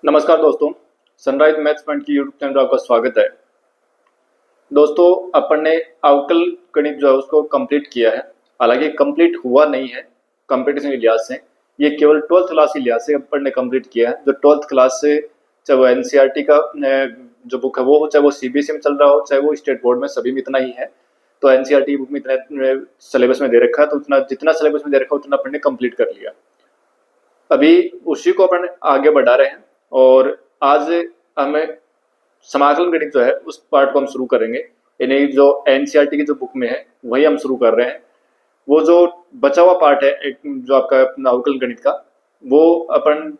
नमस्कार दोस्तों, sunrise maths point की यूट्यूब चैनल पर आपका स्वागत है। दोस्तों, अपन ने अवकल गणित जो है उसको कंप्लीट किया है। हालांकि कंप्लीट हुआ नहीं है कंपटीशन के लिहाज से, ये केवल 12th क्लास के लिहाज से अपन ने कंप्लीट किया है। जो 12th क्लास से, चाहे वो एनसीईआरटी का जो बुक है वो हो, चाहे वो सीबीएसई में चल रहा हो, चाहे वो स्टेट बोर्ड में, सभी में इतना ही है। तो एनसीईआरटी बुक में इतना सिलेबस में दे रखा है, तो उतना जितना सिलेबस में दे रखा है उतना अपन ने कंप्लीट कर लिया। अभी उसी को अपन आगे बढ़ा रहे हैं और आज हमें समाकलन गणित जो है उस पार्ट को हम शुरू करेंगे। यानी जो एनसीईआरटी की जो बुक में है वही हम शुरू कर रहे हैं। वो जो बचा हुआ पार्ट है एक जो आपका अवकल गणित का, वो अपन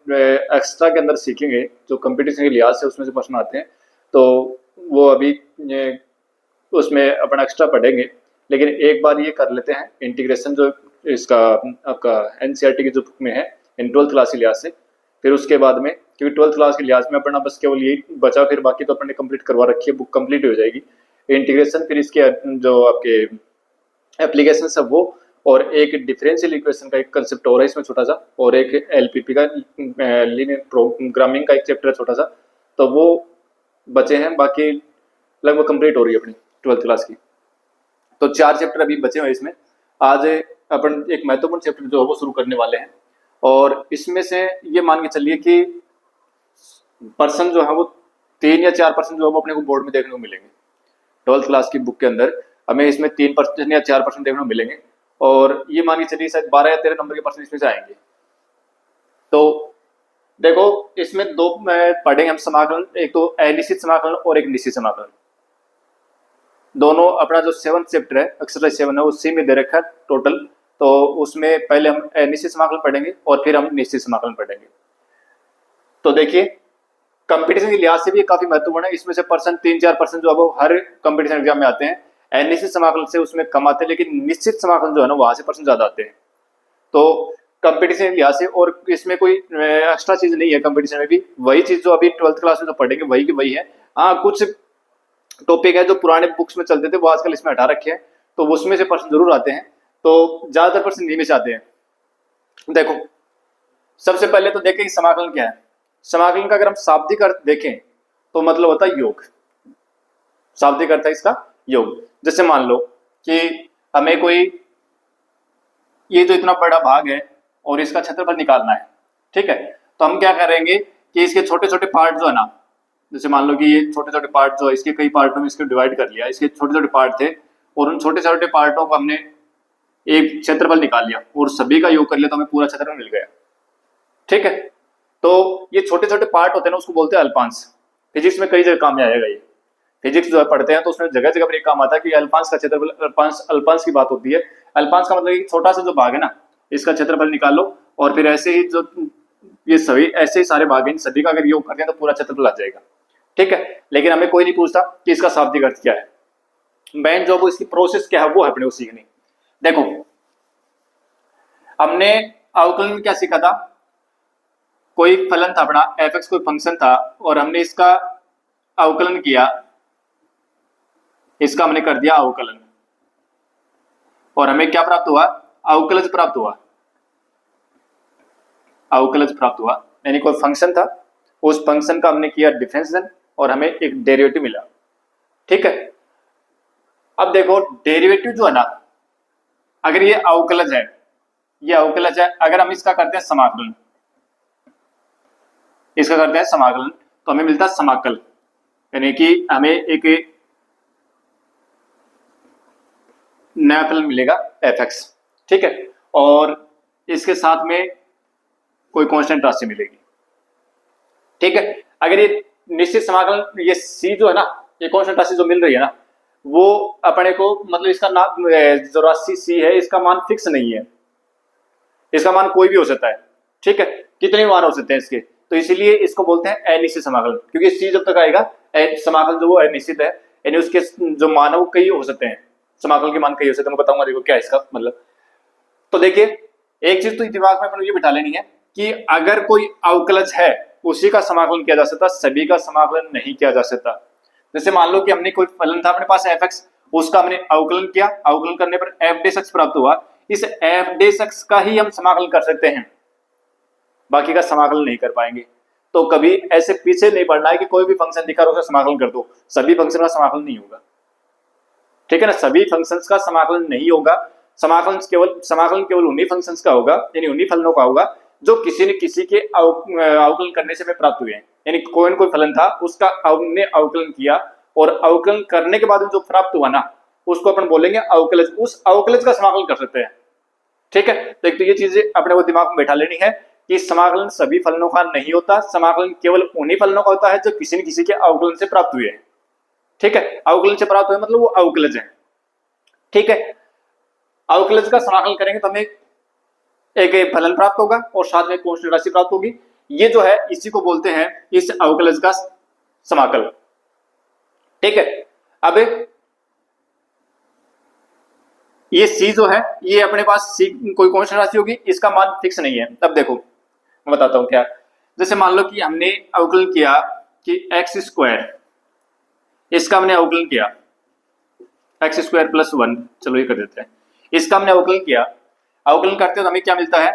एक्स्ट्रा के अंदर सीखेंगे। जो कंपटीशन के लिहाज से उसमें से प्रश्न आते हैं, तो वो अभी उसमें अपन एक्स्ट्रा पढ़ेंगे। लेकिन एक बार ये कर लेते हैं इंटीग्रेशन जो इसका आपका एनसीईआरटी की जो बुक में है इन 12th क्लास के लिहाज से। फिर उसके बाद में, क्योंकि 12th क्लास के लिहाज में अपना बस केवल यही बचा, फिर बाकी तो अपन ने कंप्लीट करवा रखी है, बुक कंप्लीट हो जाएगी। इंटीग्रेशन, फिर इसके जो आपके एप्लीकेशन सब वो, और एक डिफरेंशियल इक्वेशन का एक कंसेप्ट और है इसमें छोटा सा, और एक एलपीपी का लीनियर प्रोग्रामिंग का एक चैप्टर है छोटा सा। तो वो बचे हैं, बाकी लगभग कंप्लीट हो रही है अपनी 12th क्लास की। तो 4 चैप्टर अभी बचे हुए इसमें। आज अपन एक महत्वपूर्ण चैप्टर जो है वो शुरू करने वाले हैं, और इसमें से ये मान के चलिए कि पर्सन जो है वो 3 या 4% जो है वो अपने को बोर्ड में देखने को मिलेंगे। 12th क्लास की बुक के अंदर हमें इसमें 3% या 4% देखने को मिलेंगे, और ये मान के चलिए शायद 12 या 13 नंबर के पर्सन इसमें से आएंगे। तो देखो, इसमें दो पढ़ेंगे हम समाकलन, एक तो अनिश्चित समाकलन और एक निश्चित समाकलन। दोनों अपना जो 7th चैप्टर है, एक्सरसाइज 7 है, उसी में दे रखा है टोटल। तो उसमें पहले हम निश्चित समाकलन पढ़ेंगे और फिर हम निश्चित समाकलन पढ़ेंगे। तो देखिए, कंपटीशन के लिहाज से भी काफी महत्वपूर्ण है। इसमें से पर्सन 3-4% जो है वो हर कंपटीशन एग्जाम में आते हैं। अनिश्चित समाकलन से उसमें कम आते हैं, लेकिन निश्चित समाकलन जो है ना वहां से पर्सन ज्यादा आते हैं। तो कंपटीशन के लिहाज से, और इसमें कोई एक्स्ट्रा चीज नहीं है। कंपटीशन में भी वही चीज जो अभी 12th क्लास में जो पढ़ेंगे वही की वही है। हाँ, कुछ टॉपिक है जो पुराने बुक्स में चलते थे वो आजकल इसमें हटा रखे हैं, तो उसमें से पर्सन जरूर आते हैं। तो ज्यादातर पर्सन नहीं में से आते हैं। देखो, सबसे पहले तो देखें कि समाकलन क्या है। समाकलन का अगर हम शाब्दिक अर्थ देखें तो मतलब होता है योग। शाब्दिक अर्थ है इसका योग। जैसे मान लो कि हमें कोई, ये जो इतना बड़ा भाग है और इसका क्षेत्रफल निकालना है, ठीक है। तो हम क्या करेंगे कि इसके छोटे छोटे पार्ट जो है ना, जैसे मान लो कि ये छोटे छोटे पार्ट जो है, इसके कई पार्टों में इसको डिवाइड कर लिया। इसके छोटे छोटे पार्ट थे और उन छोटे छोटे पार्टों को हमने एक क्षेत्रफल निकाल लिया और सभी का योग कर लिया, तो हमें पूरा क्षेत्रफल मिल गया, ठीक है। तो ये छोटे छोटे पार्ट होते हैं ना, उसको बोलते हैं अल्पांश। फिजिक्स में कई जगह काम में आएगा ये। फिजिक्स जो है पढ़ते हैं तो उसमें जगह जगह पर एक काम आता है कि अल्पांश का क्षेत्रफल, अल्पांश की बात होती है। अल्पांश का मतलब छोटा सा जो भाग है ना, इसका क्षेत्रफल निकाल लो, और फिर ऐसे ही जो ये सभी ऐसे ही सारे भाग हैं, सभी का अगर योग करते हैं तो पूरा क्षेत्रफल आ जाएगा, ठीक है। लेकिन हमें कोई नहीं पूछता कि इसका शाब्दिक अर्थ क्या है। मेन जो वो इसकी प्रोसेस क्या है वो है अपने को सीखनी। देखो, हमने अवकलन में क्या सीखा था। कोई फलन था अपना f(x), कोई फंक्शन था, और हमने इसका अवकलन किया, इसका हमने कर दिया अवकलन, और हमें क्या प्राप्त हुआ, अवकलज प्राप्त हुआ। अवकलज प्राप्त हुआ यानी कोई फंक्शन था, उस फंक्शन का हमने किया डिफरेंशिएशन और हमें एक डेरिवेटिव मिला, ठीक है। अब देखो, डेरिवेटिव जो है ना, अगर ये अवकलज है, ये अवकलज है, अगर हम इसका करते हैं समाकलन, इसका करते हैं समाकलन, तो हमें मिलता है समाकल, यानी कि हमें एक नया फलन मिलेगा f(x), ठीक है। और इसके साथ में कोई कांस्टेंट राशि मिलेगी, ठीक है। अगर ये निश्चित समाकलन, ये c जो है ना, ये कांस्टेंट राशि जो मिल रही है ना, वो अपने को मतलब इसका नाम, जो राशि c है इसका मान फिक्स नहीं है, इसका मान कोई भी हो सकता है, ठीक है। कितने मान हो सकते हैं इसके, तो इसीलिए इसको बोलते हैं अनिश्चित समाकलन। क्योंकि c जब तक आएगा, समाकलन जो वो अनिश्चित है, यानी उसके जो मान है वो कई हो सकते हैं, समाकलन के मान कई हो सकते हैं। मैं बताऊंगा, देखो क्या है इसका मतलब। तो देखिए, एक चीज तो दिमाग में अपन ये बिठा लेनी है कि अगर कोई अवकलज है उसी का समाकलन किया जा सकता, सभी का समाकलन नहीं किया जा सकता। जैसे मान लो कि हमने कोई फलन था अपने पास f(x), उसका हमने अवकलन किया, अवकलन करने पर f(x) प्राप्त हुआ। इस f(x) का ही हम समाकलन कर सकते हैं, बाकी का समाकलन नहीं कर पाएंगे। तो कभी ऐसे पीछे नहीं पड़ना है कि कोई भी फंक्शन दिखा रहा है उसका समाकलन कर दो, सभी फंक्शन का समाकलन नहीं होगा, ठीक है ना, सभी फंक्शंस का समाकलन नहीं होगा। समाकलन केवल उन्हीं फंक्शंस का होगा, यानी उन्हीं फलनों का होगा जो किसी न किसी के अवकलन करने से हमें प्राप्त हुए हैं, यानी कोई न कोई फलन था उसका हमने अवकलन किया और अवकलन करने के बाद जो प्राप्त हुआ ना उसको अपन बोलेंगे अवकलज, उस अवकलज का समाकलन कर सकते हैं, ठीक है। तो एक तो ये चीजें अपने को दिमाग में बैठा लेनी है कि समाकलन सभी फलनों का नहीं होता, समाकलन केवल उन्हीं फलनों का होता है जो किसी न किसी के अवकलन से प्राप्त हुए हैं, ठीक है। अवकलन से प्राप्त हुए मतलब वो अवकलज है, ठीक है। अवकलज का समाकलन करेंगे तो हमें एक फलन प्राप्त होगा और साथ में कांस्टेंट राशि प्राप्त होगी, ये जो है इसी को बोलते हैं इस अवकलज का समाकल, ठीक है। अब ये c जो है ये अपने पास c कोई कांस्टेंट राशि होगी, इसका मान फिक्स नहीं है। अब देखो मैं बताता हूं क्या, जैसे मान लो कि हमने अवकलन किया कि एक्स स्क्वायर, इसका हमने अवकलन किया एक्स स्क्वायर प्लस 1, चलो ये कर देते हैं, इसका हमने अवकलन किया, अवकलन करते हैं तो हमें क्या मिलता है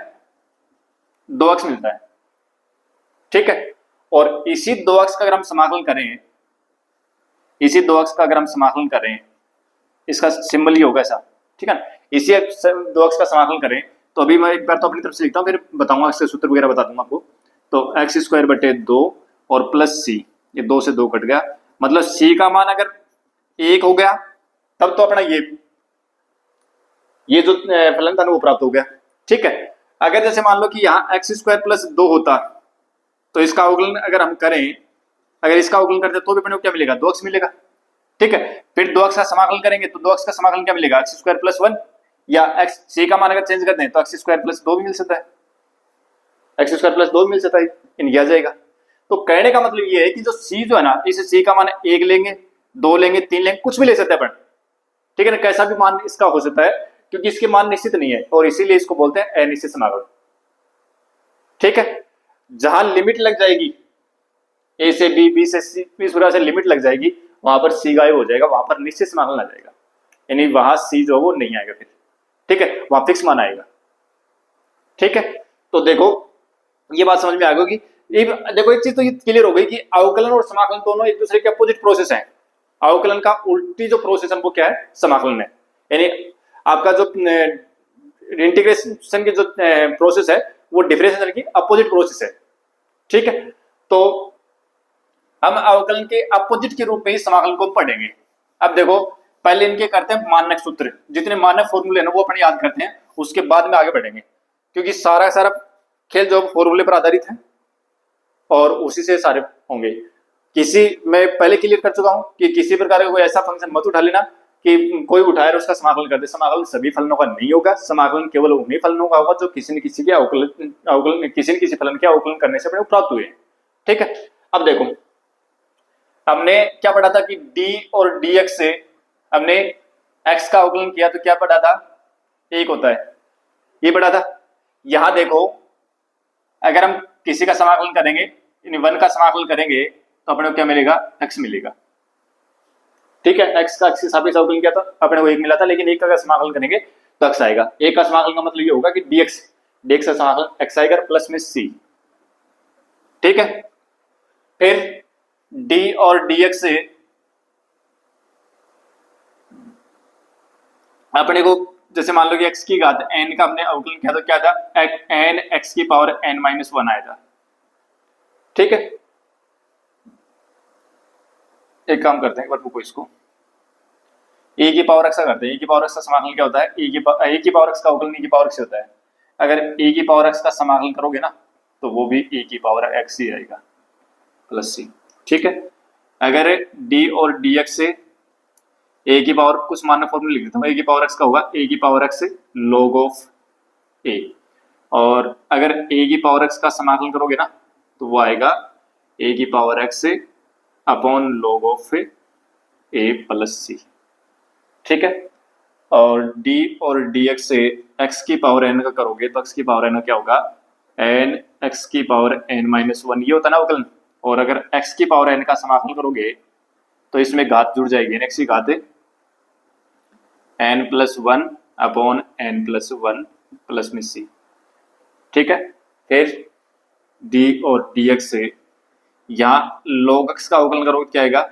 2x मिलता है, ठीक है। और इसी 2x का अगर हम समाकलन करें, इसी 2x का अगर हम समाकलन करें, इसका सिंबल ही होगा ऐसा, ठीक है ना, इसी 2x का समाकलन करें तो अभी मैं एक बार तो अपनी तरफ से लिखता हूँ फिर बताऊंगा, इसके सूत्र वगैरह बता दूंगा आपको। तो एक्स स्क्वायर बटे 2 और प्लस सी, ये 2 से 2 कट गया, मतलब सी का मान अगर 1 हो गया तब तो अपना ये जो फलन था ना वो प्राप्त हो गया, ठीक है। अगर जैसे मान लो कि यहाँ एक्स स्क्वायर प्लस 2 होता तो इसका अवकलन अगर हम करें, अगर इसका अवकलन करते तो भी अपने को क्या मिलेगा 2x मिलेगा, ठीक है। फिर 2x का समाकलन करेंगे तो 2x का समाकलन क्या मिलेगा एक्स स्क्वायर प्लस 1, या एक्स सी का मान अगर चेंज कर दें तो एक्स स्क्वायर प्लस 2 भी मिल सकता है, एक्स स्क्वायर प्लस 2 भी मिल सकता है, इन आ जाएगा। तो कहने का मतलब ये है कि जो सी जो है ना, इस सी का मान 1 लेंगे 2 लेंगे 3 लेंगे कुछ भी ले सकते हैं अपन, ठीक है ना, कैसा भी मान इसका हो सकता है क्योंकि इसके मान निश्चित नहीं है और इसीलिए इसको बोलते हैं अनिश्चित समाकलन, ठीक है। जहां लिमिट लग जाएगी ए से बी, बी से सी, इस प्रकार से लिमिट लग जाएगी वहां पर सी गायब हो जाएगा, वहां पर निश्चित समाकलन आ जाएगा, यानी वहां सी जो वो नहीं आएगा फिर, ठीक है, वहां फिक्स मान आएगा, ठीक है। तो देखो ये बात समझ में आ गई कि देखो एक चीज तो ये क्लियर हो गई कि अवकलन और समाकलन दोनों एक दूसरे के अपोजिट प्रोसेस हैं। अवकलन का उल्टी जो प्रोसेस है वो क्या है समाकलन है, यानी आपका जो इंटीग्रेशन की जो प्रोसेस है वो डिफरेंशिएशन की अपोजिट प्रोसेस है, ठीक है। तो हम अवकलन के अपोजिट के रूप में ही समाकलन को पढ़ेंगे। अब देखो पहले इनके करते हैं मानक सूत्र, जितने मानक फॉर्मूले हैं वो अपने याद करते हैं, उसके बाद में आगे बढ़ेंगे क्योंकि सारा सारा खेल जो फॉर्मूले पर आधारित है और उसी से सारे होंगे। किसी मैं पहले क्लियर कर चुका हूं कि किसी प्रकार का कोई ऐसा फंक्शन मत उठा लेना कि कोई उठाए और उसका समाकलन कर दे, समाकलन सभी फलनों का नहीं होगा, समाकलन केवल उन्हीं फलनों का होगा जो किसी न किसी के अवकलन किसी न किसी फलन के अवकलन करने से अपने प्राप्त हुए, ठीक है। अब देखो हमने क्या पढ़ा था कि d और dx से हमने x का अवकलन किया तो क्या पढ़ा था 1 होता है, ये पढ़ा था। यहां देखो अगर हम किसी का समाकलन करेंगे यानी 1 का समाकलन करेंगे तो अपने को क्या मिलेगा x मिलेगा, ठीक है। x का x के सापेक्ष अवकलन किया था अपने को 1 मिला था, लेकिन 1 का अगर समाकलन करेंगे तो x आएगा। 1 का समाकलन का मतलब ये होगा कि dx का समाकलन x आएगा प्लस में c, ठीक है। फिर d और dx से अपने को जैसे मान लो कि x की घात n का हमने अवकलन किया तो क्या था n x की पावर n माइनस 1 आया था, ठीक है। एक काम करते हैं एक बार रुको, इसको e की पावर x का करते हैं। e की पावर x का समाकलन क्या होता है e की पावर x का अवकलन e की पावर x से होता है। अगर e की पावर x का समाकलन करोगे ना तो वो भी e की पावर x ही आएगा प्लस c, ठीक है। अगर d और dx से a की पावर कुछ मानक फॉर्मूला लिख देता हूं, a की पावर x का होगा a की पावर x से log ऑफ a, और अगर a की पावर x का समाकलन करोगे ना तो वो आएगा a की पावर x से upon log of a plus c, ठीक है। और d और dx से x की पावर n का करोगे तो x की पावर n का क्या होगा n x की पावर n माइनस 1, ये होता है ना अवकलन। और अगर x की पावर n का समाकलन करोगे तो इसमें घात जुड़ जाएगी, x की घात n plus 1 upon n plus 1 plus में c, ठीक है। फिर d और dx से यहाँ log x का अवकलन करोगे क्या आएगा,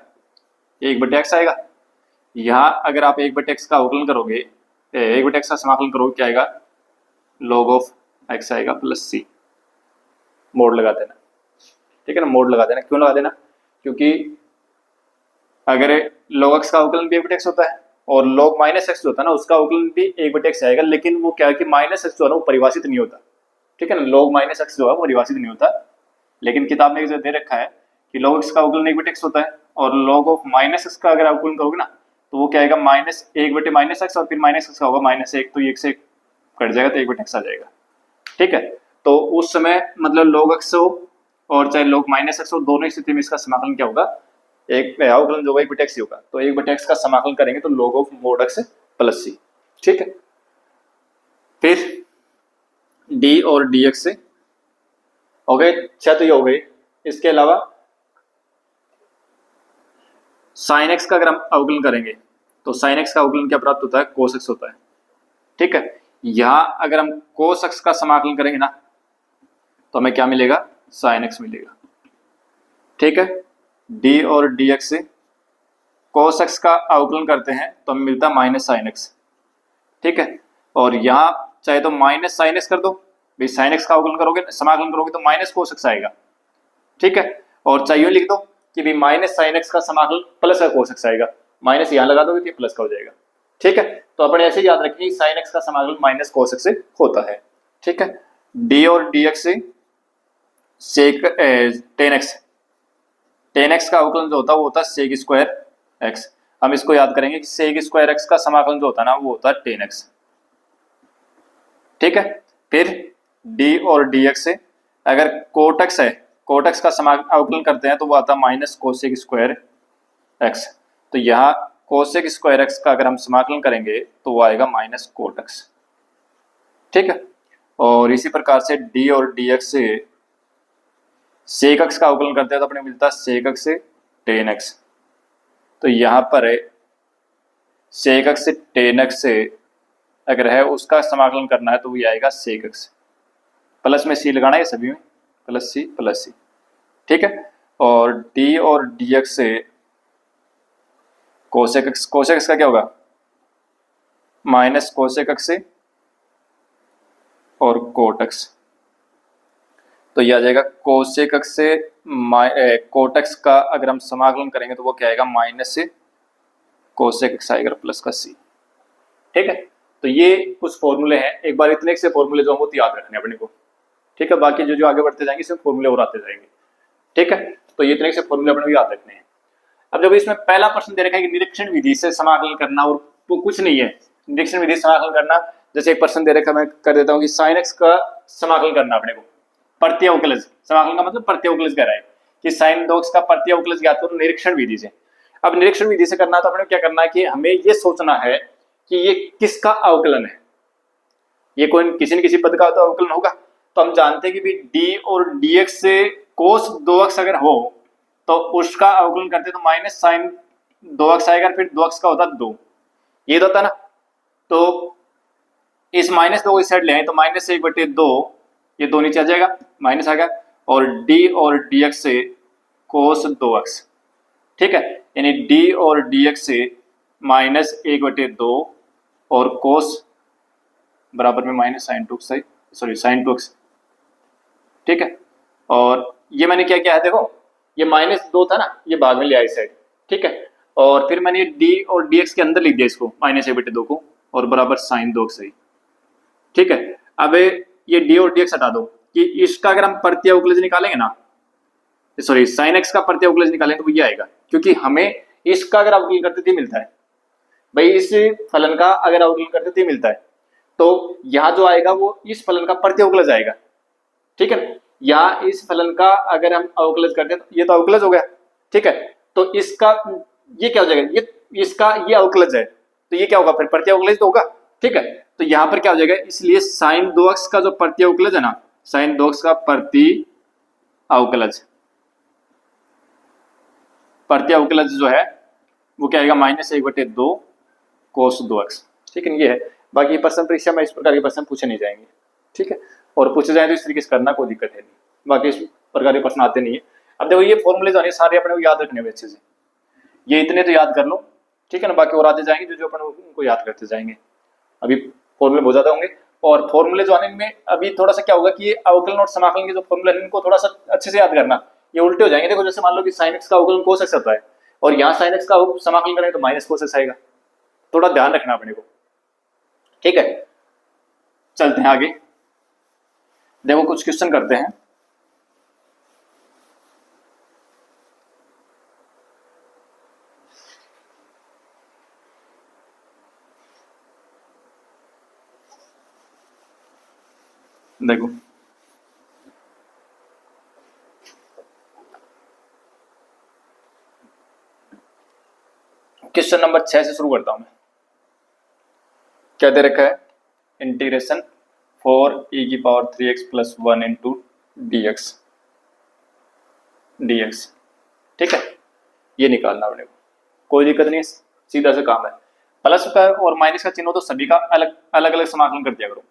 1/x आएगा। यहाँ अगर आप 1/x का अवकलन करोगे, 1/x का समाकलन करोगे क्या आएगा, log ऑफ x आएगा प्लस c। मोड लगा देना, ठीक है ना, मोड लगा देना। क्यों लगा देना, क्योंकि अगर log x का अवकलन भी 1/x होता है और log -x जो होता है ना उसका अवकलन भी 1/x आएगा, लेकिन वो क्या है कि -x जो है ना वो परिभाषित नहीं होता, ठीक है ना। log -x जो है वो परिभाषित नहीं होता, लेकिन किताब में जो दे रखा है कि log x का अवकलन 1/x होता है और log ऑफ -x का अगर अवकलन करोगे ना तो वो क्या आएगा, -1/-x और फिर -x का होगा -1, तो 1 से कट जाएगा तो 1/x आ जाएगा, ठीक है। तो उस समय मतलब log x हो और चाहे log -x हो, दोनों स्थिति में इसका समाकलन क्या होगा, एक अवकलन जो होगा 1/x ही होगा। तो 1/x का समाकलन करेंगे तो log of mod x plus c, ठीक है। फिर d और dx से हो गए, अच्छा तो ये हो गई। इसके अलावा sin x का अगर हम अवकलन करेंगे तो sin x का अवकलन क्या प्राप्त होता है, cos x होता है, ठीक है। यहां अगर हम cos x का समाकलन करेंगे ना तो हमें क्या मिलेगा, sin x मिलेगा, ठीक है। d और dx से cos x का अवकलन करते हैं तो हमें मिलता है माइनस sin x, ठीक है। और यहाँ चाहे तो माइनस sin x कर दो, भाई sin x का अवकलन करोगे, समाकलन करोगे तो माइनस cos x आएगा, ठीक है। और चाहिए लिख दो कि भाई माइनस sin x का समाकलन प्लस का cos x आएगा, माइनस यहाँ लगा दोगे तो प्लस का हो जाएगा, ठीक है। तो अपन ऐसे याद रखें sin x का समाकलन माइनस cos x से होता है, ठीक है। d और dx से tan x का अवकलन जो होता है वो होता है sec स्क्वायर x। हम इसको याद करेंगे कि sec स्क्वायर x का समाकलन जो होता है ना वो होता है tan x, ठीक है। फिर d और dx से अगर cot x है, cot x का अवकलन करते हैं तो वो आता है माइनस cosec स्क्वायर x। तो यहाँ cosec स्क्वायर x का अगर हम समाकलन करेंगे तो वो आएगा माइनस cot x, ठीक है। और इसी प्रकार से d और dx से sec x का अवकलन करते हैं तो अपने मिलता है sec x से tan x। तो यहाँ पर है sec x से tan x से अगर है उसका समाकलन करना है तो वो आएगा sec x, प्लस में c लगाना है सभी में, प्लस c, ठीक है। और d और dx से cosec x का क्या होगा, माइनस cosec x से और cot x। तो यह आ जाएगा cosec x से cot x का अगर हम समाकलन करेंगे तो वो क्या आएगा, माइनस से cosec x आएगा प्लस का c, ठीक है। तो ये कुछ फॉर्मूले हैं, एक बार इतने से फॉर्मूले जो हम वो याद रखने अपने को, ठीक है। बाकी जो जो आगे बढ़ते जाएंगे इसमें फॉर्मूले और आते जाएंगे, ठीक है। तो ये इतने से फॉर्मूले अपने को याद रखने हैं। अब जब इसमें पहला प्रश्न दे रखा है कि निरीक्षण विधि से समाकलन करना, और तो कुछ नहीं है निरीक्षण विधि से समाकलन करना। जैसे एक प्रश्न दे रखा मैं कर देता हूँ कि sin x का समाकलन करना अपने को, प्रत्यवकलज, समाकलन का मतलब प्रत्यवकलज कह रहा है कि sin 2x का प्रत्यवकलज ज्ञात करो निरीक्षण विधि से। अब निरीक्षण विधि से करना तो अपने क्या करना है कि हमें ये सोचना है कि ये किसका अवकलन है, ये कोई किसी न किसी पद का तो अवकलन होगा। तो हम जानते हैं कि भी d और dx से cos 2x अगर हो तो उसका अवकलन करते तो माइनस sin 2x आएगा, फिर 2x का होता 2, ये तो होता ना। तो इस -2 इस साइड ले आए तो -1/2, ये 2 नीचे आ जाएगा, माइनस आ गया। और d और dx से cos 2x, ठीक है, यानी d और dx से -1/2 और cos बराबर में माइनस sin 2x, ठीक है। और ये मैंने क्या किया है, देखो ये -2 था ना, ये भाग में ले आया इस साइड, ठीक है। और फिर मैंने d और dx के अंदर लिख दिया इसको -1/2 को और बराबर sin 2x है, ठीक है। अब ये d और dx हटा दो कि इसका अगर हम प्रत्यवकलज निकालेंगे ना, सॉरी sin x का प्रत्यवकलज निकालेंगे तो ये आएगा, क्योंकि हमें इसका अगर अवकलन करते तो मिलता है, भाई इस फलन का अगर अवकलन करते तो मिलता है। तो यहाँ जो आएगा वो इस फलन का प्रत्यवकलज आएगा, ठीक है। यहाँ इस फलन का अगर हम अवकलज करते हैं तो ये तो अवकलज हो गया, ठीक है। तो इसका ये क्या हो जाएगा, ये इसका ये अवकलज है तो ये क्या होगा, फिर प्रत्यवकलज तो होगा, ठीक है। तो यहाँ पर क्या हो जाएगा, इसलिए sin 2x का जो प्रत्यवकलज है ना, sin 2x का प्रत्यवकलज जो है वो क्या आएगा, -1/2 cos 2x, ठीक है। ये है, बाकी प्रश्न परीक्षा में इस प्रकार के प्रश्न पूछे नहीं जाएंगे, ठीक है। और पूछे जाए तो इस तरीके से करना कोई दिक्कत है नहीं, बाकी इस प्रकार के प्रश्न आते नहीं है। अब देखो ये फॉर्मूले जो है सारे अपने को याद रखने हैं अच्छे से, ये इतने तो याद कर लो, ठीक है ना, बाकी और आते जाएंगे जो जो अपन उनको याद करते जाएंगे। अभी फॉर्मूले बहुत ज्यादा होंगे, और फॉर्मूले जो आने में अभी थोड़ा सा क्या होगा कि ये अवकलन और समाकलन के जो फॉर्मूले हैं इनको थोड़ा सा अच्छे से याद करना, ये उल्टे हो जाएंगे। देखो जैसे मान लो कि sin x का अवकलन cos x होता है, और यहाँ sin x का समाकलन करें तो माइनस cos x आएगा, थोड़ा ध्यान रखना अपने को, ठीक है। चलते हैं आगे, देखो कुछ क्वेश्चन करते हैं। देखो क्वेश्चन नंबर 6 से शुरू करता हूं मैं। क्या दे रखा है, इंटीग्रेशन 4e⁻³ + 1 × dx, ठीक है, ये निकालना अपने को, कोई दिक्कत नहीं, सीधा सा काम है। प्लस का और माइनस का चिन्ह हो तो सभी का अलग अलग समाकलन कर दिया करो।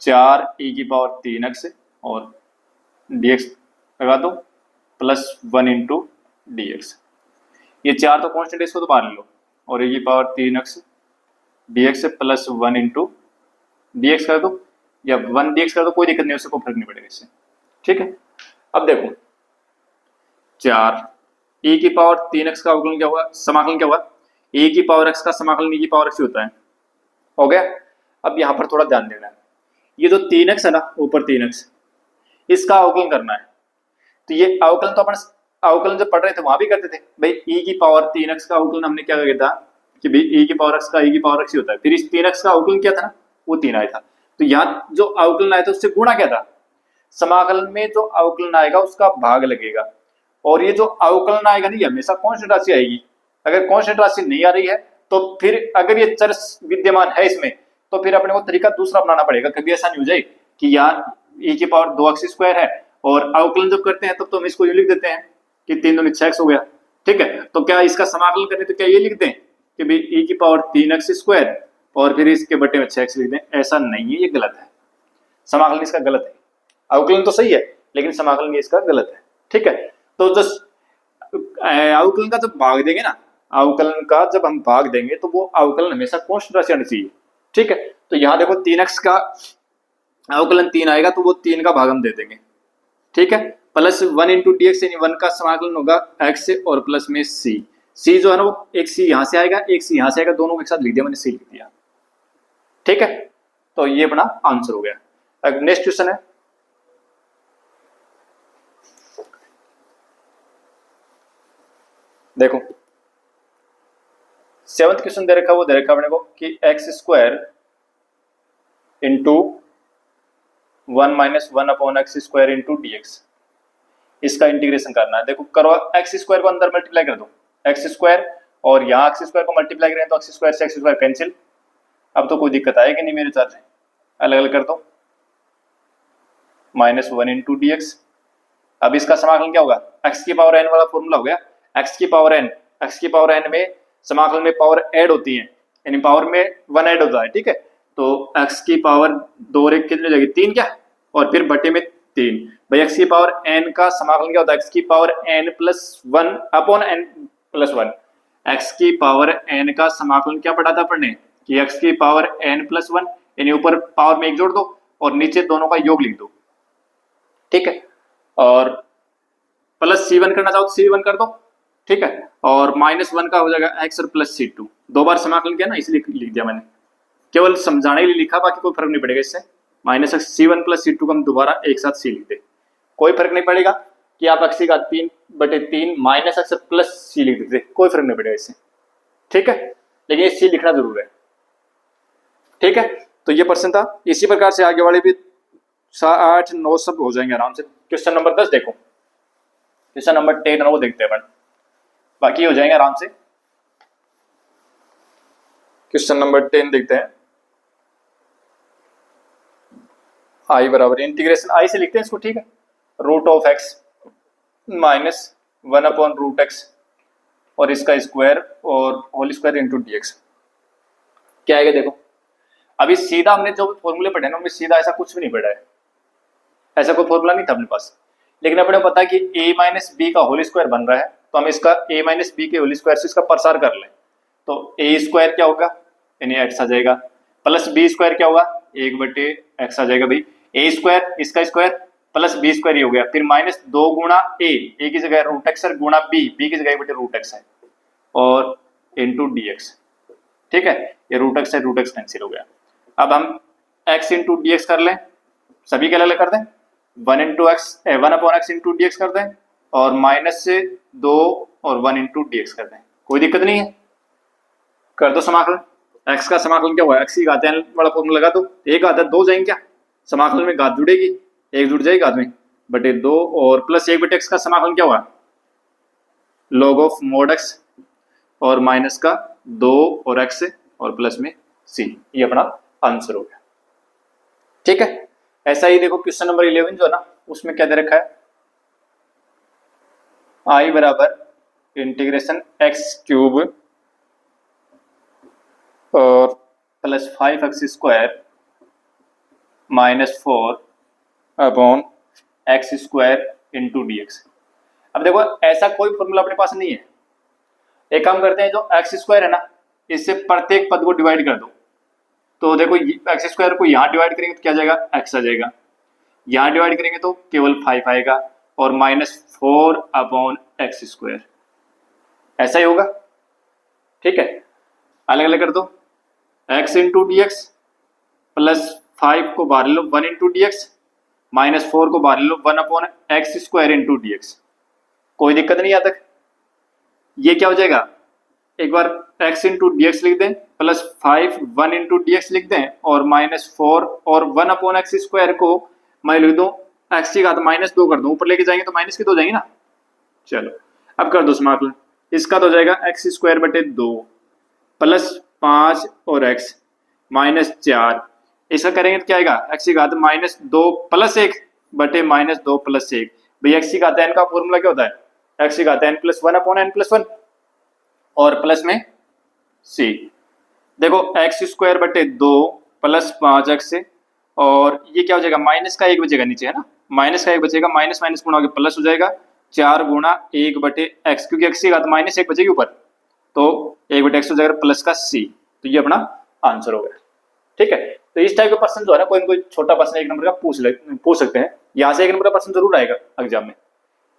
4e⁻³ और dx लगा दो + 1 × dx, ये 4 तो कांस्टेंट है, इसको तो बाहर ले लो, और e⁻³ dx + 1 × dx कर दो या 1 dx कर दो, कोई दिक्कत नहीं, उससे कोई फर्क नहीं पड़ेगा इससे, ठीक है। अब देखो 4e⁻³ का अवकलन क्या हुआ, समाकलन क्या हुआ, e⁻x का समाकलन e⁻x होता है, हो गया। अब यहाँ पर थोड़ा ध्यान देना है, ये जो 3x है ना, ऊपर 3x, इसका अवकलन करना है। तो ये अवकलन तो अपन अवकलन जब पढ़ रहे थे वहां भी करते थे भाई, e⁻3x का अवकलन हमने क्या किया था कि भाई e⁻x का e⁻x ही होता है, फिर इस 3x का अवकलन क्या था ना, वो 3 आया था। तो यहाँ जो अवकलन आया था उससे गुणा क्या था, समाकलन में जो अवकलन आएगा उसका भाग लगेगा, और ये जो अवकलन आएगा नहीं हमेशा कांस्टेंट राशि आएगी। अगर कांस्टेंट राशि नहीं आ रही है तो फिर अगर ये चर विद्यमान है इसमें, तो फिर अपने को तरीका दूसरा अपनाना पड़ेगा। कभी ऐसा नहीं हो जाए कि यार e⁻2x² है और अवकलन जब करते हैं तब तो हम इसको यूं लिख देते हैं कि 3 दूनी 6x हो गया, ठीक है। तो क्या इसका समाकलन करें तो क्या ये लिख दें कि भाई e⁻3x² और फिर इसके बटे में 6x लिख दें, ऐसा नहीं है, ये गलत है, समाकलन इसका गलत है। अवकलन तो सही है लेकिन समाकलन इसका गलत है, ठीक है। तो जो अवकलन का जब भाग देंगे ना, अवकलन का जब हम भाग देंगे तो वो अवकलन हमेशा कांस्टेंट राशि आनी चाहिए, ठीक है। तो यहाँ देखो 3x का अवकलन 3 आएगा तो वो 3 का भाग हम दे देंगे, ठीक है, + 1 × dx, यानी 1 का समाकलन होगा x से और प्लस में c जो है ना वो एक c यहाँ से आएगा एक c यहाँ से आएगा, दोनों को एक साथ लिख दिया मैंने, c लिख दिया, ठीक है। तो ये अपना आंसर हो गया। अब नेक्स्ट क्वेश्चन है, देखो 7th क्वेश्चन दे रखा, वो दे रखा अपने को कि x² × 1 - 1/x² × dx, इसका इंटीग्रेशन करना है। देखो करो, x² को अंदर मल्टीप्लाई कर दो, x² और यहाँ x² को मल्टीप्लाई करें तो x² से x² कैंसिल। अब तो कोई दिक्कत आएगी नहीं मेरे साथ, अलग अलग कर दो, -1 × dx। अब इसका समाकलन क्या होगा, x⁻n वाला फॉर्मूला हो गया, x⁻n में समाकलन में पावर ऐड होती है, यानी पावर में 1 ऐड होता है, ठीक है। तो x⁻2 कितनी जाएगी 3 क्या, और फिर बटे में 3, भाई x⁻n का समाकलन क्या होता है, x⁻n + 1/n+1। x⁻n का समाकलन क्या पढ़ा था पढ़ने कि x⁻n + 1, यानी ऊपर पावर में 1 जोड़ दो और नीचे दोनों का योग लिख दो, ठीक है। और प्लस c1 करना चाहो तो c1 कर दो, ठीक है, और -1 का हो जाएगा x और प्लस c2, 2 बार समाकलन किया ना इसलिए लिख दिया मैंने, केवल समझाने के लिए लिखा, बाकी कोई फर्क नहीं पड़ेगा इससे। -c1 + c2 को हम दोबारा एक साथ c लिख दे, कोई फर्क नहीं पड़ेगा कि आप x⁻3 / 3 -x प्लस c लिख देते, कोई फर्क नहीं पड़ेगा इससे, ठीक है, लेकिन ये c लिखना जरूर है, ठीक है। तो ये प्रश्न था, इसी प्रकार से आगे वाले भी 8, 9 सब हो जाएंगे आराम से। क्वेश्चन नंबर 10 देखो, क्वेश्चन नंबर 10 वो देखते हैं अपन, बाकी हो जाएंगे आराम से। क्वेश्चन नंबर 10 देखते हैं, i बराबर इंटीग्रेशन i से लिखते हैं इसको, ठीक है, √(x - 1/√x) और इसका स्क्वायर और होल स्क्वायर × dx क्या आएगा। देखो अभी सीधा हमने जो फॉर्मूले पढ़े ना उनमें सीधा ऐसा कुछ भी नहीं पढ़ा है, ऐसा कोई फॉर्मूला नहीं था अपने पास, लेकिन अपने को पता है कि a माइनस बी का होल स्क्वायर बन रहा है, तो हम इसका a माइनस बी के होल स्क्वायर से इसका प्रसार कर लें, तो a स्क्वायर क्या होगा, यानी x आ जाएगा, प्लस बी स्क्वायर क्या होगा, 1/x आ जाएगा भाई, a स्क्वायर इसका स्क्वायर प्लस बी स्क्वायर ही हो गया, फिर माइनस 2 गुणा a की जगह रूट एक्स है, गुणा b की जगह बटे रूट एक्स है, और इंटू dx। ठीक है, ये रूट एक्स है, रूट एक्स कैंसिल हो गया। अब हम x इंटू डी एक्स कर लें, सभी के अलग कर दें, 1/x इंटू डी एक्स कर दें, और माइनस से 2 और 1 इंटू डी एक्स कर दें, कोई दिक्कत नहीं है, कर दो समाकलन। x का समाकलन क्या हुआ, x की घात n वाला फॉर्मूला लगा दो, एक घात 2 जाएंगे क्या, समाकलन में घात जुड़ेगी, एक जुड़ जाएगी घात में, बटे 2 और प्लस 1/x का समाकलन क्या हुआ, log ऑफ mod x, और माइनस का 2 और x और प्लस में c, ये अपना आंसर हो गया। ठीक है, ऐसा ही देखो क्वेश्चन नंबर 11 जो है ना, उसमें क्या दे रखा है, i बराबर इंटीग्रेशन एक्स क्यूब और plus 5x square minus 4 upon x square into d x. अब देखो ऐसा कोई फॉर्मूला अपने पास नहीं है, एक काम करते हैं, जो एक्स स्क्वायर है ना, इससे प्रत्येक पद को डिवाइड कर दो, तो देखो एक्स स्क्वायर को यहाँ डिवाइड करेंगे तो क्या जाएगा, एक्स आ जाएगा, यहाँ डिवाइड करेंगे तो केवल 5 आएगा, और माइनस 4 अपॉन एक्स स्क्वायर, ऐसा ही होगा। ठीक है, अलग अलग कर दो, x into d x plus 5 को बाहर लो 1 इंटू डी एक्स, माइनस 4 को बाहर लो 1 upon x square into d x, कोई दिक्कत नहीं यहाँ तक। ये क्या हो जाएगा, एक बार x इंटू डी एक्स लिख दें, प्लस 5 1 इंटू डी एक्स लिख दें, और माइनस 4 और 1 अपॉन एक्स स्क्वायर को मैं लिख दूं x की घात -2 कर दूं, ऊपर लेके जाएंगे तो माइनस की 2 जाएंगे ना। चलो अब कर दो समाकलन, इसका तो जाएगा एक्स स्क्वायर बटे 2 प्लस 5 और x माइनस 4, इसका करेंगे तो क्या आएगा, x की घात -2 प्लस 1 बटे -2 प्लस 1, भाई x की घात n का फॉर्मूला क्या होता है, x की घात n plus 1 upon n plus 1, और प्लस में c। देखो एक्स स्क्वायर बटे 2 प्लस 5x, और ये क्या हो जाएगा, माइनस का 1 बचेगा नीचे, है ना, माइनस का 1 बचेगा, माइनस माइनस गुणा होकर प्लस हो जाएगा, 4 गुणा 1 बटे x, क्योंकि x की घात -1 बचेगी ऊपर, तो 1 बटे x हो जाएगा प्लस का c, तो ये अपना आंसर हो गया। ठीक है, तो इस टाइप का प्रश्न जो है ना, कोई ना कोई छोटा प्रश्न 1 नंबर का पूछ सकते हैं, यहाँ से 1 नंबर का प्रश्न जरूर आएगा एग्जाम में,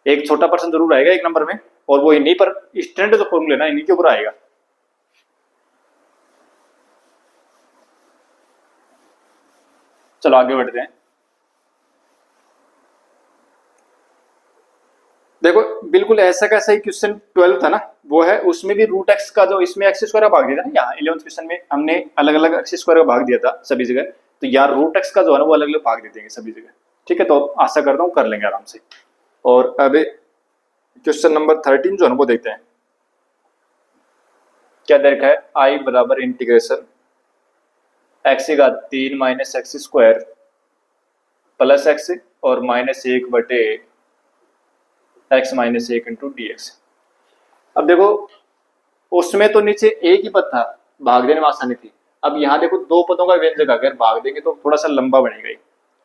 एक छोटा प्रश्न जरूर आएगा 1 नंबर में, और वो इन्हीं पर स्टैंडर्ड जो फॉर्मूले ना इन्हीं के ऊपर आएगा। चलो आगे बढ़ते हैं। देखो बिल्कुल ऐसा कैसा ही क्वेश्चन 12 था ना, वो है, उसमें भी रूट एक्स का जो इसमें एक्स स्क्वायर का भाग दिया था ना, यहाँ 11th क्वेश्चन में हमने अलग अलग एक्स स्क्वायर का भाग दिया था सभी जगह, तो यार रूट एक्स का जो है ना वो अलग अलग भाग दे देंगे सभी जगह। ठीक है, तो आशा करता हूँ कर लेंगे आराम से। और अब क्वेश्चन नंबर 13 जो है वो देखते हैं, क्या दे रखा है, आई बराबर इंटीग्रेशन एक्स की घात 3 minus x square plus x और -1 बटे एक्स -1 इंटू डी एक्स। अब देखो उसमें तो नीचे एक ही पद था, भाग देने में आसानी थी, अब यहाँ देखो 2 पदों का व्यंजक अगर भाग देंगे तो थोड़ा सा लंबा बनेगा।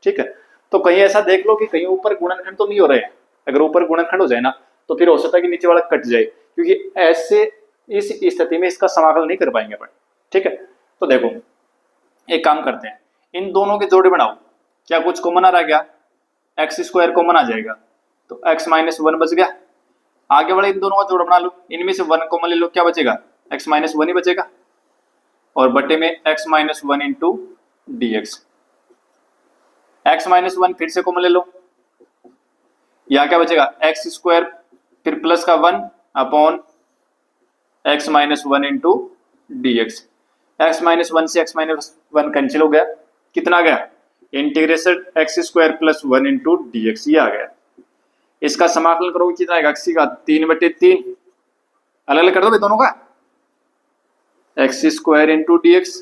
ठीक है, तो कहीं ऐसा देख लो कि कहीं ऊपर गुणनखंड तो नहीं हो रहे हैं, अगर ऊपर गुणनखंड हो जाए ना तो फिर हो सकता है कि नीचे वाला कट जाए, क्योंकि ऐसे इस स्थिति में इसका समाकलन नहीं कर पाएंगे अपन। ठीक है, तो देखो एक काम करते हैं, इन दोनों के जोड़े बनाओ, क्या कुछ कॉमन आ रहा है क्या, एक्स स्क्वायर कॉमन आ जाएगा, तो x -1 बच गया, आगे वाले इन दोनों का जोड़ बना लो, इनमें से 1 कॉमन ले लो, क्या बचेगा, x -1 ही बचेगा, और बटे में x -1 into d x, x -1 फिर से कॉमन ले लो, यहाँ क्या बचेगा, एक्स स्क्वायर फिर प्लस का 1 upon x -1 into d x, x -1 से x -1 कैंसिल हो गया, कितना गया, integration x square plus 1 into d x, ये आ गया। इसका समाकलन करोगे कितना आएगा, x की घात 3/3, अलग अलग कर दो दोनों का, x square into d x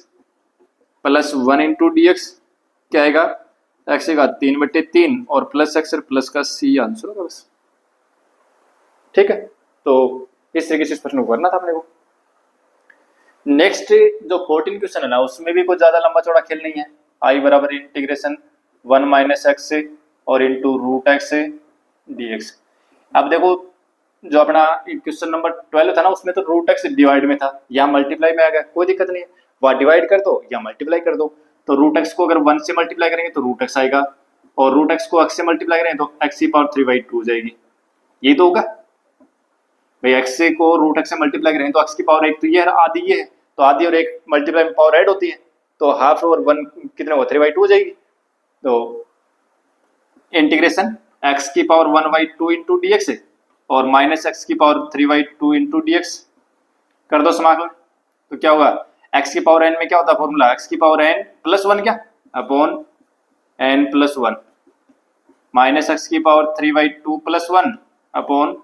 plus 1 into d x, क्या आएगा, x की घात 3/3 और प्लस एक्स प्लस का c, आंसर होगा बस। ठीक है, तो इस तरीके से इस प्रश्न को करना था अपने को। नेक्स्ट जो 14 क्वेश्चन है ना, उसमें भी कुछ ज्यादा लंबा चौड़ा खेल नहीं है, आई बराबर इंटीग्रेशन 1 - x और इंटू रूट एक्स dx। अब देखो जो अपना क्वेश्चन नंबर 12 था ना, उसमें तो रूट एक्स डिवाइड में था, यहाँ मल्टीप्लाई में आ गया, कोई दिक्कत नहीं है, वहाँ डिवाइड कर दो या मल्टीप्लाई कर दो। तो रूट एक्स को अगर 1 से मल्टीप्लाई करेंगे तो रूट एक्स आएगा, और रूट एक्स को एक्स से मल्टीप्लाई करेंगे तो एक्स की पावर 3/2 हो जाएगी। ये तो होगा भाई, एक्स को रूट एक्स से मल्टीप्लाई करेंगे तो एक्स की पावर 1 तो ये है, आधी ये है, तो आधी और एक मल्टीप्लाई में पावर ऐड होती है, तो हाफ और 1 कितना होगा, 3/2 हो जाएगी। तो इंटीग्रेशन एक्स की पावर 1/2 इंटू डी एक्स और माइनस एक्स की पावर 3/2 इंटू डी एक्स कर दो समाकलन। तो क्या होगा, एक्स की पावर एन में क्या होता है फॉर्मूला, एक्स की पावर एन प्लस 1 क्या upon n plus 1 minus x की पावर 3/2 प्लस 1 अपॉन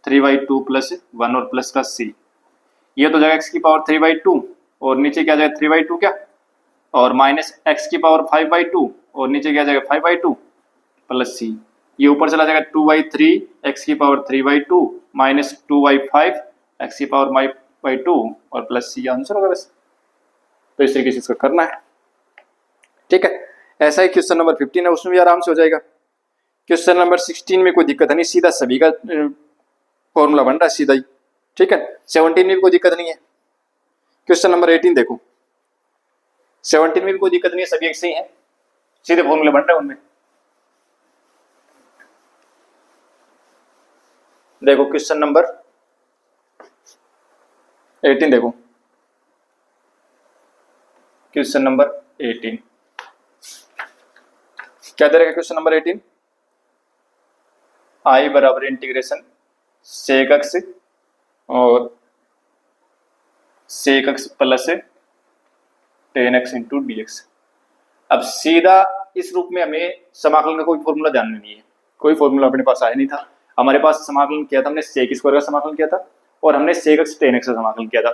3/2 प्लस 1 और प्लस का सी। ये तो जाएगा एक्स की पावर 3/2 और नीचे क्या जाएगा 3/2 क्या, और माइनस एक्स की पावर 5/2 और नीचे क्या जाएगा 5/2 प्लस सी। ये ऊपर चला जाएगा 2/3 एक्स की पावर 3/2 माइनस 2/5 एक्स की पावर 5/2 और प्लस सी आंसर होगा बस। तो इस तरीके से इसका करना है, ठीक है। ऐसा ही क्वेश्चन नंबर 15 है, उसमें भी आराम से हो जाएगा। क्वेश्चन नंबर 16 में कोई दिक्कत नहीं, सीधा सभी का फॉर्मूला बन रहा है सीधा ही, ठीक है। 17 में भी कोई दिक्कत नहीं है। क्वेश्चन नंबर 18 देखो, 17 में भी कोई दिक्कत नहीं है, सभी एक से ही है, सीधे फॉर्मूले बन रहे हैं उनमें। देखो क्वेश्चन नंबर 18 देखो, क्वेश्चन नंबर 18 क्या दे रखा है, क्वेश्चन नंबर 18 आई बराबर इंटीग्रेशन सेक एक्स और sec x plus 10x into d x. अब सीधा इस रूप में हमें समाकलन का कोई फॉर्मूला ध्यान में नहीं है, कोई फॉर्मूला अपने पास आया नहीं था। हमारे पास समाकलन किया था हमने सेक स्क्वायर का समाकलन किया था और हमने सेक एक्स 10x का समाकलन किया था,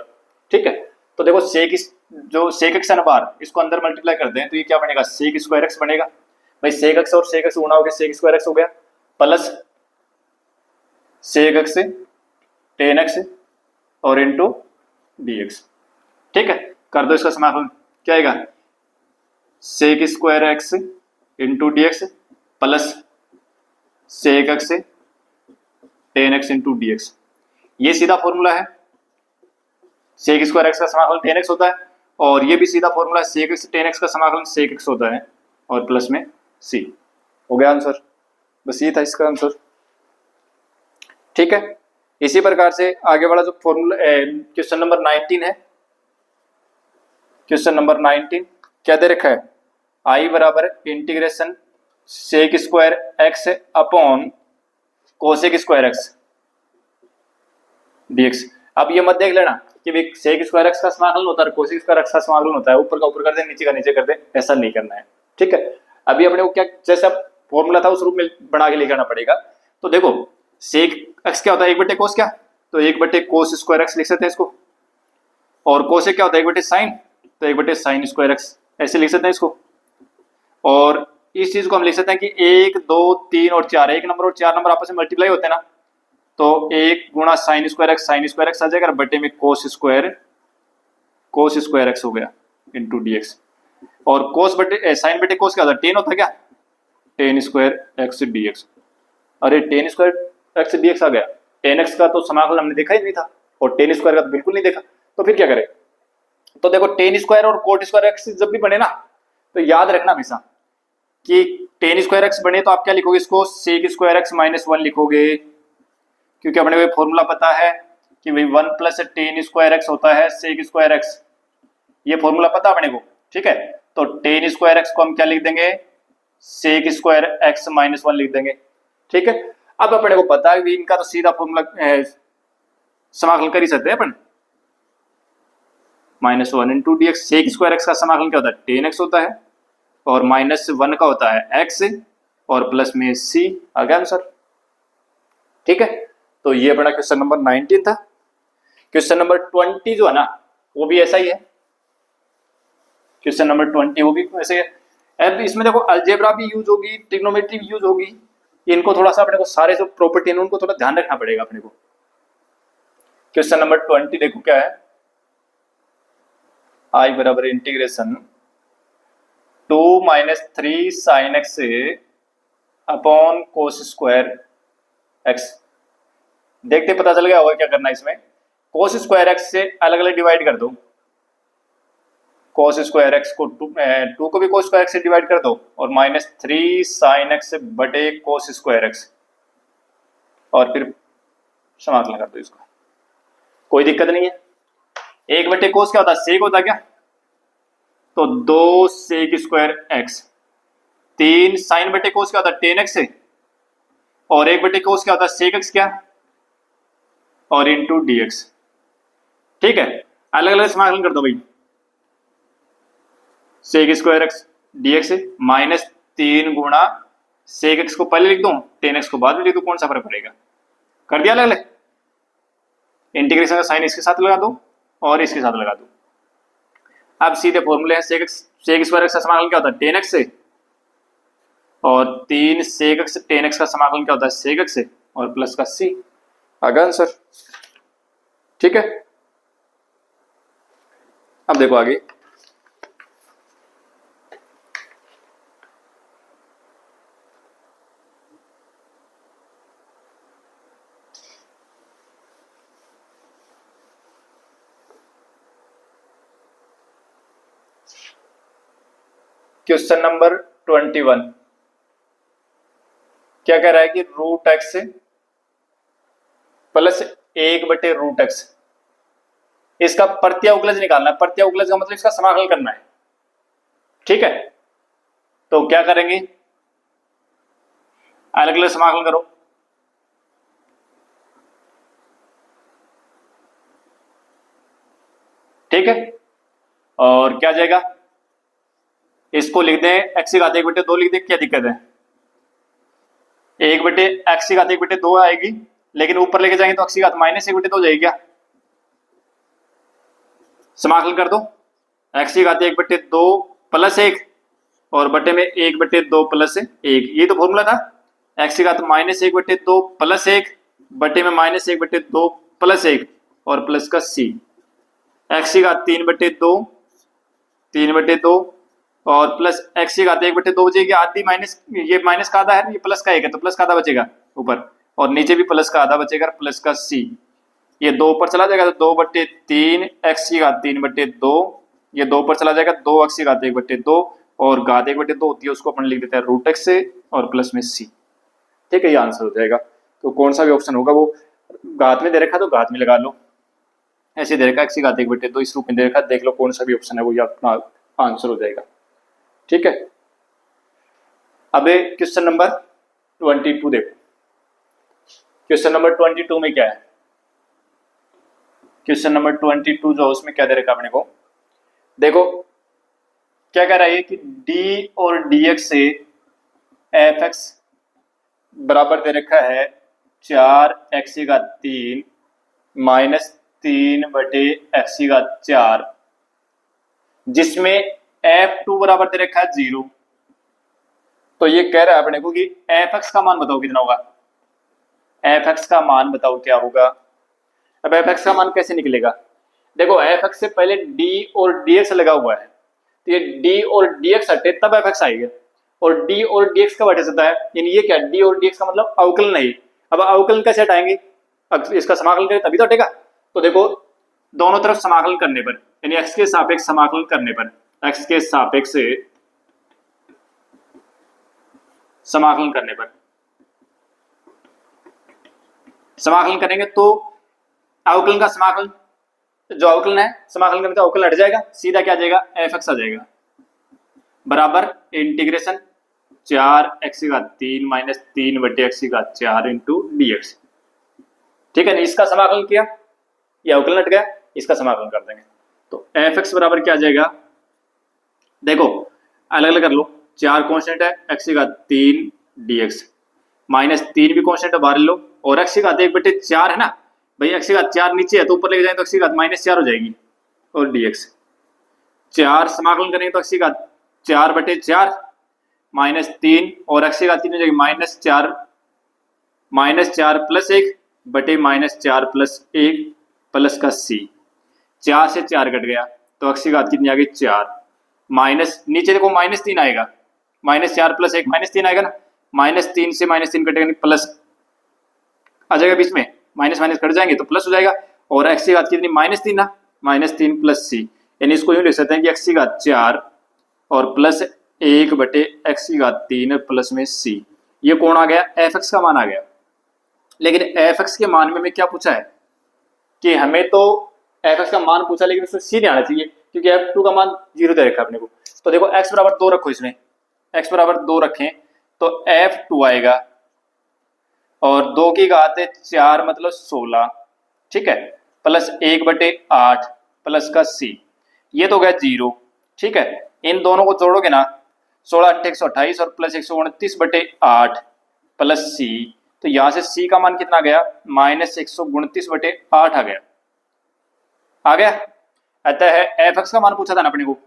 ठीक है। तो देखो सेक जो सेक एक्स है ना बाहर, इसको अंदर मल्टीप्लाई कर दें तो ये क्या बनेगा, सेक स्क्वायर एक्स बनेगा। भाई सेक एक्स और सेक एक्स गुणा हो गया, सेक स्क्वायर एक्स हो गया प्लस सेक एक्स 10x और इंटू डी एक्स, ठीक है। कर दो इसका समाकलन, क्या आएगा sec square x into d x plus sec x 10x into d x. ये सीधा फॉर्मूला है, सेक स्क्वायर एक्स का समाकलन 10x होता है, और ये भी सीधा फॉर्मूला है, सेक एक्स 10x का समाकलन सेक एक्स होता है और प्लस में सी। हो गया आंसर, बस ये था इसका आंसर, ठीक है। इसी प्रकार से आगे वाला जो फॉर्मूला क्वेश्चन नंबर 19 है, क्वेश्चन नंबर 19 क्या दे रखा है, आई बराबर integration sec square x upon cosec square x d x. अब ये मत देख लेना कि भाई सेक स्क्वायर एक्स का समाकलन होता है, कोसेक स्क्वायर एक्स का समाकलन होता है, ऊपर का ऊपर कर दे नीचे का नीचे कर दे, ऐसा नहीं करना है, ठीक है। अभी अपने को क्या जैसा फॉर्मूला था उस रूप में बना के लेकर आना पड़ेगा। तो देखो सेक एक्स क्या होता है, 1/कोस क्या, तो 1/कोस स्क्वायर एक्स लिख सकते हैं इसको, और कोसेक क्या होता है 1/साइन, तो 1/साइन स्क्वायर एक्स ऐसे लिख सकते हैं इसको। और इस चीज को हम लिख सकते हैं कि 1 2 3 और 4, 1 नंबर और 4 नंबर आपस में मल्टीप्लाई होते हैं ना, तो 1 गुणा साइन स्क्वायर एक्स आ जाएगा, बटे में कोस स्क्वायर एक्स हो गया इंटू डी एक्स। और कोस बटे साइन बटे कोस क्या होता है, टेन होता है क्या, ten square x d x. अरे ten square x d x आ गया, 10x का तो समाकलन हमने देखा ही नहीं था और टेन स्क्वायर का तो बिल्कुल नहीं देखा, तो फिर क्या करें। तो देखो टेन स्क्वायर और कोट स्क्वायर एक्स जब भी बने ना, तो याद रखना हमेशा कि टेन स्क्वायर एक्स बने तो आप क्या लिखोगे, इसको सेक स्क्वायर एक्स -1 लिखोगे, क्योंकि अपने को फॉर्मूला पता है कि भाई 1 प्लस टेन स्क्वायर एक्स होता है सेक स्क्वायर एक्स, ये फॉर्मूला पता अपने को, ठीक है। तो टेन स्क्वायर एक्स को हम क्या लिख देंगे, सेक स्क्वायर एक्स -1 लिख देंगे, ठीक है। अब अपने को पता है इनका तो सीधा फॉर्मूला समाकलन कर ही सकते हैं अपन, -1 into d x. Sec square x का समाकलन क्या होता है, 10x होता है, और -1 का होता है x और प्लस में c। आ गया आंसर, ठीक है। तो ये अपना क्वेश्चन नंबर 19 था। क्वेश्चन नंबर 20 जो है ना, वो भी ऐसा ही है, क्वेश्चन नंबर 20 वो भी ऐसे है। अब इसमें देखो अलजेब्रा भी यूज होगी, ट्रिग्नोमेट्री भी यूज होगी, इनको थोड़ा सा अपने को सारे जो प्रॉपर्टी है उनको थोड़ा ध्यान रखना पड़ेगा अपने को। क्वेश्चन नंबर 20 देखो क्या है, आई बराबर integration 2 - 3 sin x upon cos square x. देखते पता चल गया होगा क्या करना है इसमें। कोस स्क्वायर एक्स से अलग अलग डिवाइड कर दो। कोस स्क्वायर एक्स को टू को भी कोस स्क्वायर एक्स से डिवाइड कर दो और -3 साइन एक्स बटे कोस स्क्वायर एक्स और फिर समाकलन कर दो इसको। कोई दिक्कत नहीं है। एक बटे कोस क्या होता है, सेक होता है क्या, तो 2 सेक स्क्वायर एक्स। 3 साइन बटे कोस क्या होता है, टेन एक्स से, और एक बटे कोस क्या होता है, सेक एक्स क्या और इंटू डी एक्स। ठीक है, अलग अलग समाकलन कर दो भाई। Sec square x d x -3 गुणा सेक एक्स को पहले लिख दो, टेन एक्स को बाद में लिख दो, कौन सा फर्क पड़ेगा। कर दिया अलग अलग। इंटीग्रेशन का साइन इसके साथ लगा दो और इसके साथ लगा दो। अब सीधे फॉर्मूले हैं, सेक स्क्वायर एक्स का समाकलन क्या होता है, टेन एक्स से, और 3 सेक एक्स टेन एक्स का समाकलन क्या होता है, सेक एक्स से, और प्लस का सी। आगे आंसर। ठीक है, अब देखो आगे। क्वेश्चन नंबर 21 क्या कह रहा है कि रूट एक्स प्लस 1/√x, इसका प्रत्याउकलज निकालना है। प्रत्याउकलज का मतलब इसका समाकलन करना है। ठीक है, तो क्या करेंगे, अलग अलग समाकलन करो। ठीक है, और क्या जाएगा, इसको लिख दें x की घात 1/2 लिख दें, क्या दिक्कत है। 1/x की घात 1/2 आएगी, लेकिन ऊपर लेके जाएंगे तो x की घात -1/2 हो जाएगी क्या। समाकलन कर दो, x की घात 1/2 प्लस 1 और बटे में 1/2 प्लस 1, ये तो फॉर्मूला था। x की घात -1/2 प्लस 1 बटे में -1/2 प्लस 1 और प्लस का c। x की घात 3/2 और प्लस x की घात 1/2 बचेगी आधी, माइनस ये माइनस का आधा है, ये प्लस का 1 है तो प्लस का आधा बचेगा ऊपर, और नीचे भी प्लस का आधा बचेगा, प्लस का c। ये 2 ऊपर चला जाएगा तो 2/3 x की घात 3/2, ये 2 ऊपर चला जाएगा 2x की घात 1/2, और घात 1/2 होती है उसको अपन लिख देते हैं √x से और प्लस में c। ठीक है, ये आंसर हो जाएगा। तो कौन सा भी ऑप्शन होगा, वो घात में दे रखा तो घात में लगा लो, ऐसे दे रखा x की घात 1/2 इस रूप में दे रखा, देख लो कौन सा भी ऑप्शन है वो अपना आंसर हो जाएगा। ठीक है, अब क्वेश्चन नंबर 22 देखो। क्वेश्चन नंबर 22 में क्या है, क्वेश्चन नंबर 22 जो उसमें क्या दे रखा अपने को, देखो क्या कह रहा है कि d और dx से fx बराबर दे रखा है 4x की घात 3 -3/x की घात 4, जिसमें f2 बराबर दे रखा है 0। तो ये कह रहा है अपने को कि fx का मान बताओ कितना होगा, fx का मान बताओ क्या होगा। अब fx का मान कैसे निकलेगा, देखो fx से पहले d और dx लगा हुआ है, तो ये d और dx हटे तब fx आएगा, और d और dx कब हटे सकता है, यानी ये क्या, d और dx का मतलब अवकलन है। अब अवकलन कैसे हटाएंगे, इसका समाकलन करें तभी तो हटेगा। तो देखो दोनों तरफ समाकलन करने पर, यानी x के सापेक्ष समाकलन करने पर, x के सापेक्ष से समाकलन करने पर, समाकलन करेंगे तो अवकलन का समाकलन, जो अवकलन है समाकलन करने का अवकलन हट जाएगा, सीधा क्या आ जाएगा, fx आ जाएगा, बराबर इंटीग्रेशन 4x की घात 3 -3/x की घात 4 इंटू dx। ठीक है, इसका समाकलन किया, ये अवकलन हट गया, इसका समाकलन कर देंगे तो fx बराबर क्या आ जाएगा, देखो अलग अलग कर लो, 4 कांस्टेंट है, x की घात 3 dx, -3 भी कांस्टेंट है बाहर लो, और x की घात 1/4 है ना भाई, x की घात 4 नीचे है तो ऊपर लेके जाए तो x की घात -4 हो जाएगी, और dx 4 समाकलन करेंगे तो x की घात 4/4 -3 और x की घात 3 हो जाएगी -4 प्लस 1 बटे -4 प्लस 1 प्लस का c। 4 से 4 कट गया तो x की घात कितनी आ गई 4, माइनस नीचे देखो -3 आएगा, -4 प्लस 1 -3 आएगा ना, -3 से -3 कटेगा प्लस आ जाएगा बीच में, माइनस माइनस कट जाएंगे तो प्लस हो जाएगा। और एक्स की घात कितनी, -3 ना, -3 प्लस सी, यानी इसको यूँ लिख सकते हैं कि एक्स की घात 4 और प्लस 1 बटे एक्स की घात 3 प्लस में सी। ये कौन आ गया, एफ एक्स का मान आ गया। लेकिन एफ एक्स के मान में हमें क्या पूछा है कि हमें तो एफ एक्स का मान पूछा, लेकिन उसमें सी नहीं आना चाहिए क्योंकि एफ टू का मान 0 दे रखा है अपने को। तो देखो एक्स बराबर 2 रखो, इसमें एक्स बराबर 2 रखें तो एफ टू आएगा और 2 की घात 4 मतलब 16, ठीक है, प्लस 1 बटे 8 प्लस का सी, ये तो गया 0, ठीक है। इन दोनों को जोड़ोगे ना, 16 8 128 और प्लस 129 बटे 8 प्लस सी, तो यहां से सी का मान कितना गया, -129 बटे 8 आ गया, आ गया। अतः है एफ एक्स का मान पूछा था ना अपने को,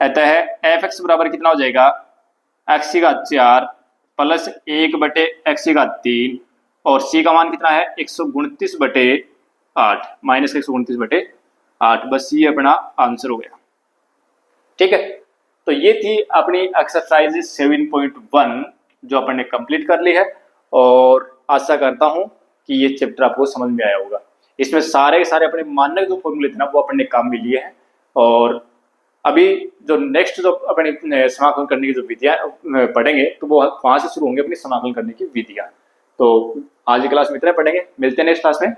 अतः है एफ एक्स बराबर कितना हो जाएगा, एक्स की घात 4 प्लस 1 बटे एक्स की घात 3 और सी का मान कितना है 129 बटे 8, -129 बटे 8, बस ये अपना आंसर हो गया, ठीक है। तो ये थी अपनी एक्सरसाइज 7.1 जो अपन ने कंप्लीट कर ली है और आशा करता हूं कि ये चैप्टर आपको समझ में आया होगा। इसमें सारे के सारे अपने मानक जो फॉर्मूले थे ना वो अपन ने काम में लिए हैं और अभी जो नेक्स्ट जो अपने समाकलन करने की जो विधियां पढ़ेंगे तो वो वहां से शुरू होंगे अपनी समाकलन करने की विधियां। तो आज की क्लास में इतना पढ़ेंगे, मिलते हैं नेक्स्ट क्लास में।